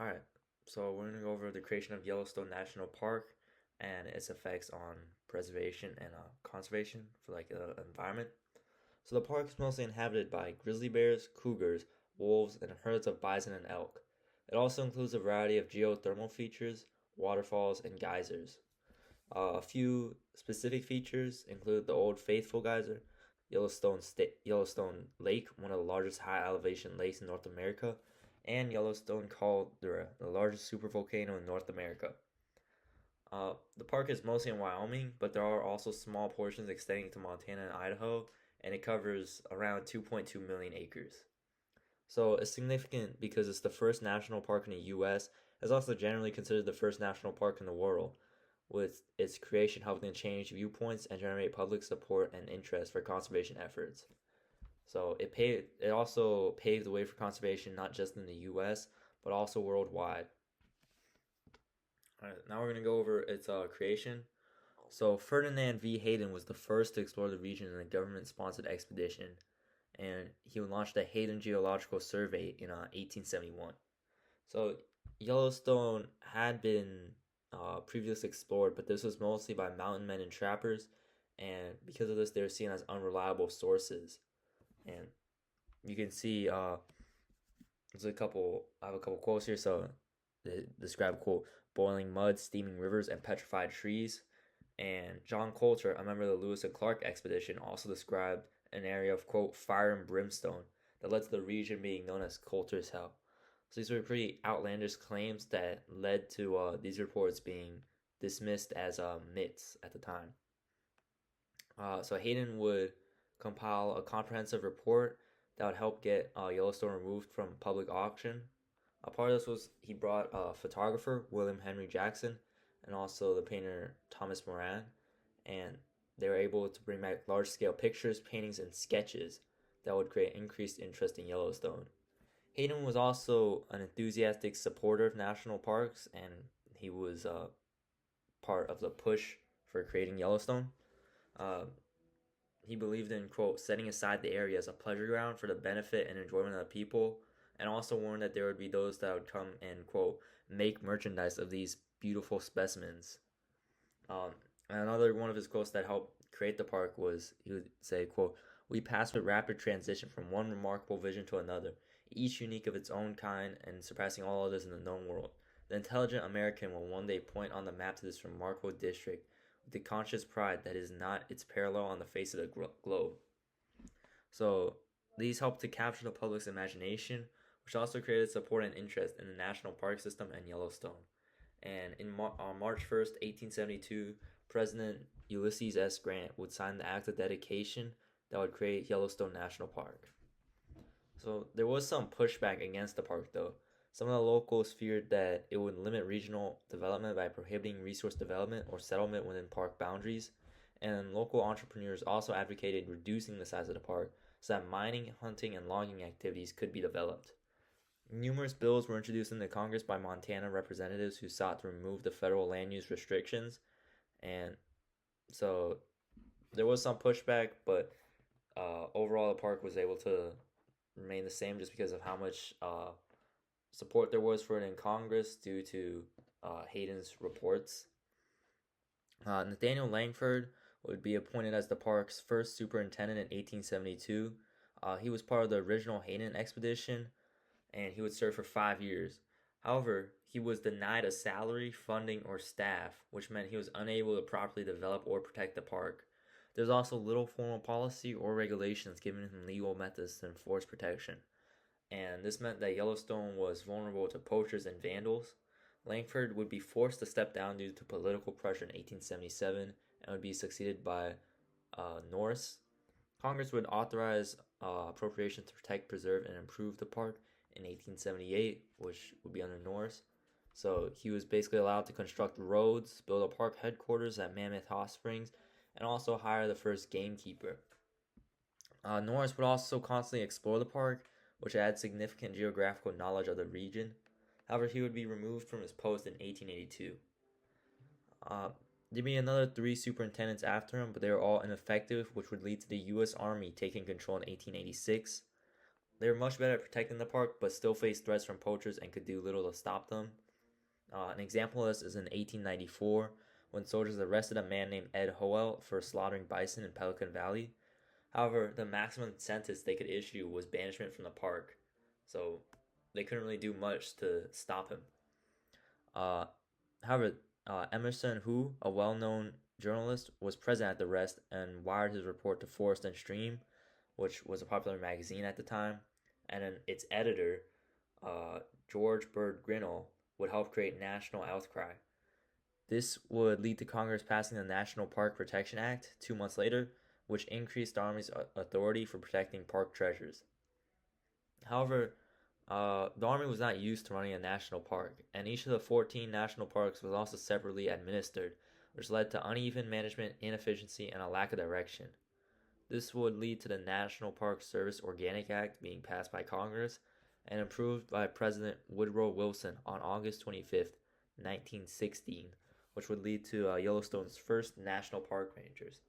Alright, so we're going to go over the creation of Yellowstone National Park and its effects on preservation and conservation for the environment. So the park is mostly inhabited by grizzly bears, cougars, wolves, and herds of bison and elk. It also includes a variety of geothermal features, waterfalls, and geysers. A few specific features include the Old Faithful geyser, Yellowstone Lake, one of the largest high elevation lakes in North America, and Yellowstone Caldera, the largest supervolcano in North America. The park is mostly in Wyoming, but there are also small portions extending to Montana and Idaho, and it covers around 2.2 million acres. So it's significant because it's the first national park in the U.S. It's also generally considered the first national park in the world, with its creation helping to change viewpoints and generate public support and interest for conservation efforts. So it also paved the way for conservation not just in the U.S. but also worldwide. All right, now we're gonna go over its creation. So Ferdinand V. Hayden was the first to explore the region in a government-sponsored expedition, and he launched the Hayden Geological Survey in 1871. So Yellowstone had been previously explored, but this was mostly by mountain men and trappers, and because of this, they were seen as unreliable sources. And you can see there's a couple. I have a couple quotes here. So they describe quote boiling mud, steaming rivers, and petrified trees. And John Coulter, a member of the Lewis and Clark expedition, also described an area of quote fire and brimstone that led to the region being known as Coulter's Hell. So these were pretty outlandish claims that led to these reports being dismissed as myths at the time. So Hayden would compile a comprehensive report that would help get Yellowstone removed from public auction. A part of this was he brought a photographer, William Henry Jackson, and also the painter Thomas Moran, and they were able to bring back large scale pictures, paintings, and sketches that would create increased interest in Yellowstone. Hayden was also an enthusiastic supporter of national parks, and he was part of the push for creating Yellowstone. Uh, he believed in, quote, setting aside the area as a pleasure ground for the benefit and enjoyment of the people, and also warned that there would be those that would come and, quote, make merchandise of these beautiful specimens. And another one of his quotes that helped create the park was he would say, quote, we pass with rapid transition from one remarkable vision to another, each unique of its own kind and surpassing all others in the known world. The intelligent American will one day point on the map to this remarkable district with the conscious pride that is not its parallel on the face of the globe. So these helped to capture the public's imagination, which also created support and interest in the national park system and Yellowstone. And on March 1st, 1872, President Ulysses S. Grant would sign the Act of Dedication that would create Yellowstone National Park. So there was some pushback against the park, though. Some of the locals feared that it would limit regional development by prohibiting resource development or settlement within park boundaries, and local entrepreneurs also advocated reducing the size of the park so that mining, hunting, and logging activities could be developed. Numerous bills were introduced into Congress by Montana representatives who sought to remove the federal land use restrictions, and so there was some pushback, but overall the park was able to remain the same just because of how much support there was for it in Congress due to Hayden's reports. Nathaniel Langford would be appointed as the park's first superintendent in 1872. He was part of the original Hayden expedition, and he would serve for 5 years. However, he was denied a salary, funding, or staff, which meant he was unable to properly develop or protect the park. There's also little formal policy or regulations giving him legal methods to enforce protection, and this meant that Yellowstone was vulnerable to poachers and vandals. Langford would be forced to step down due to political pressure in 1877 and would be succeeded by Norris. Congress would authorize appropriations to protect, preserve, and improve the park in 1878, which would be under Norris. So he was basically allowed to construct roads, build a park headquarters at Mammoth Hot Springs, and also hire the first gamekeeper. Norris would also constantly explore the park, which had significant geographical knowledge of the region. However, he would be removed from his post in 1882. There'd be another three superintendents after him, but they were all ineffective, which would lead to the U.S. Army taking control in 1886. They were much better at protecting the park, but still faced threats from poachers and could do little to stop them. An example of this is in 1894 when soldiers arrested a man named Ed Howell for slaughtering bison in Pelican Valley. However, the maximum sentence they could issue was banishment from the park, so they couldn't really do much to stop him. Uh, however, Emerson Hu, a well known journalist, was present at the arrest and wired his report to Forest and Stream, which was a popular magazine at the time. And then its editor, uh, George Bird Grinnell, would help create national outcry. This would lead to Congress passing the National Park Protection Act 2 months later, which increased the Army's authority for protecting park treasures. However, the Army was not used to running a national park, and each of the 14 national parks was also separately administered, which led to uneven management, inefficiency, and a lack of direction. This would lead to the National Park Service Organic Act being passed by Congress and approved by President Woodrow Wilson on August 25th, 1916, which would lead to Yellowstone's first national park rangers.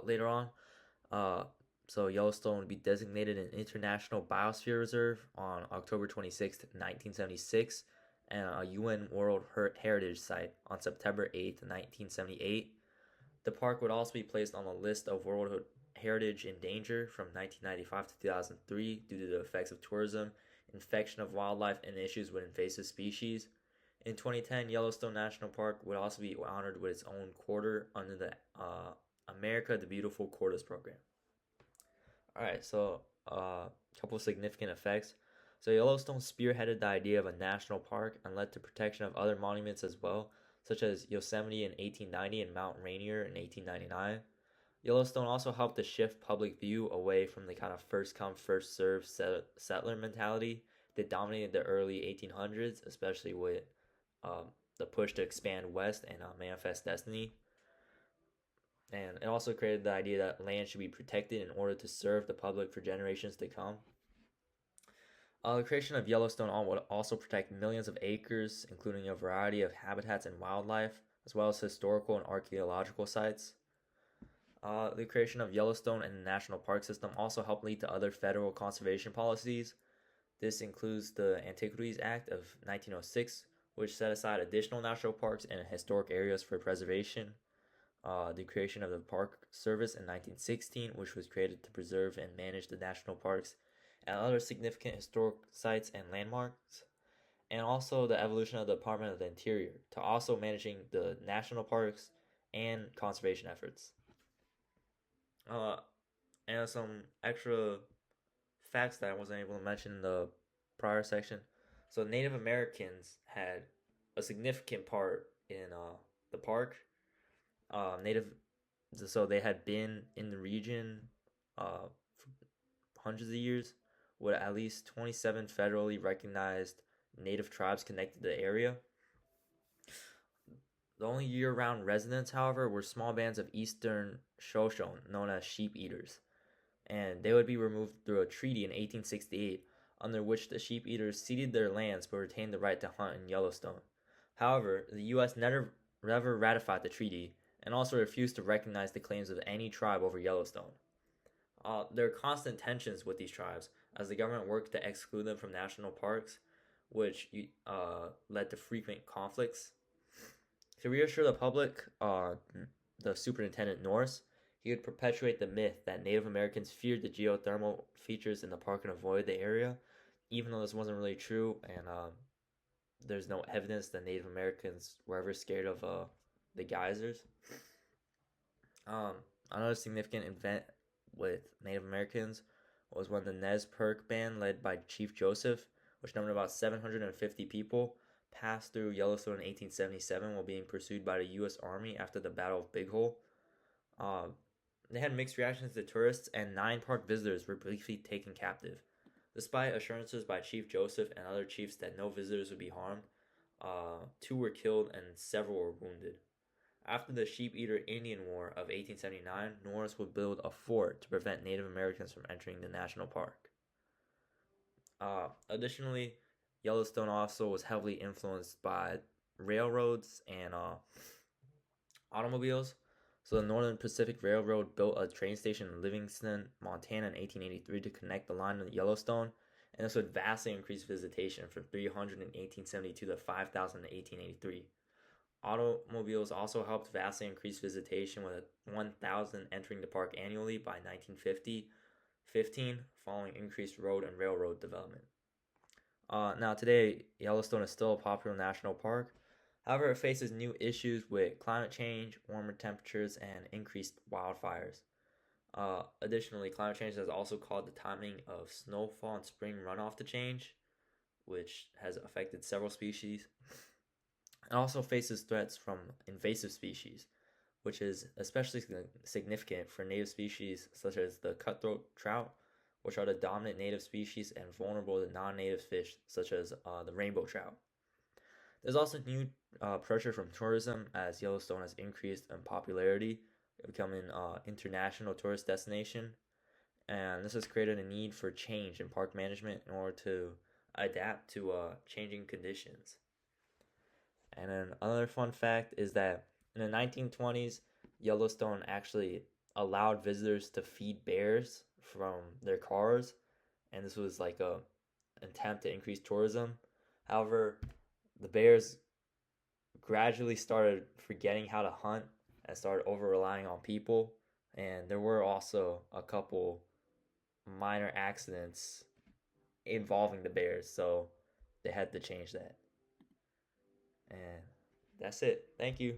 Later on, uh, so Yellowstone would be designated an International Biosphere Reserve on October 26th, 1976, and a UN World Heritage Site on September 8th, 1978. The park would also be placed on the list of World Heritage in Danger from 1995 to 2003 due to the effects of tourism, infection of wildlife, and issues with invasive species. In 2010, Yellowstone National Park would also be honored with its own quarter under the America the Beautiful Quarters program. Alright, so a couple of significant effects. So Yellowstone spearheaded the idea of a national park and led to protection of other monuments as well, such as Yosemite in 1890 and Mount Rainier in 1899. Yellowstone also helped to shift public view away from the kind of first come, first served settler mentality that dominated the early 1800s, especially with the push to expand west and manifest destiny. And it also created the idea that land should be protected in order to serve the public for generations to come. The creation of Yellowstone would also protect millions of acres, including a variety of habitats and wildlife, as well as historical and archaeological sites. The creation of Yellowstone and the National Park System also helped lead to other federal conservation policies. This includes the Antiquities Act of 1906, which set aside additional national parks and historic areas for preservation. The creation of the Park Service in 1916, which was created to preserve and manage the national parks and other significant historic sites and landmarks, and also the evolution of the Department of the Interior to also managing the national parks and conservation efforts. Uh, and some extra facts that I wasn't able to mention in the prior section. So Native Americans had a significant part in the park. Native, so they had been in the region for hundreds of years, with at least 27 federally recognized native tribes connected to the area. The only year-round residents, however, were small bands of eastern Shoshone, known as sheep eaters, and they would be removed through a treaty in 1868, under which the sheep eaters ceded their lands but retained the right to hunt in Yellowstone. However, the U.S. never ratified the treaty and also refused to recognize the claims of any tribe over Yellowstone. There are constant tensions with these tribes as the government worked to exclude them from national parks, which led to frequent conflicts. To reassure the public, the Superintendent Norris, he would perpetuate the myth that Native Americans feared the geothermal features in the park and avoided the area, even though this wasn't really true, and there's no evidence that Native Americans were ever scared of the geysers. Another significant event with Native Americans was when the Nez Perce band, led by Chief Joseph, which numbered about 750 people, passed through Yellowstone in 1877 while being pursued by the U.S. Army after the Battle of Big Hole. They had mixed reactions to tourists, and 9 park visitors were briefly taken captive. Despite assurances by Chief Joseph and other chiefs that no visitors would be harmed, 2 were killed and several were wounded. After the Sheep Eater Indian War of 1879, Norris would build a fort to prevent Native Americans from entering the national park. Additionally, Yellowstone also was heavily influenced by railroads and automobiles. So the Northern Pacific Railroad built a train station in Livingston, Montana in 1883 to connect the line with Yellowstone, and this would vastly increase visitation from 300 in 1872 to 5,000 in 1883. Automobiles also helped vastly increase visitation with 1,000 entering the park annually by 1950, 15, following increased road and railroad development. Now, today, Yellowstone is still a popular national park. However, it faces new issues with climate change, warmer temperatures, and increased wildfires. Additionally, climate change has also caused the timing of snowfall and spring runoff to change, which has affected several species. It also faces threats from invasive species, which is especially significant for native species such as the cutthroat trout, which are the dominant native species and vulnerable to non-native fish such as the rainbow trout. There's also new pressure from tourism as Yellowstone has increased in popularity, becoming an international tourist destination, and this has created a need for change in park management in order to adapt to changing conditions. And then another fun fact is that in the 1920s, Yellowstone actually allowed visitors to feed bears from their cars, and this was like a attempt to increase tourism. However, the bears gradually started forgetting how to hunt and started over relying on people, and there were also a couple minor accidents involving the bears, so they had to change that. And that's it. Thank you.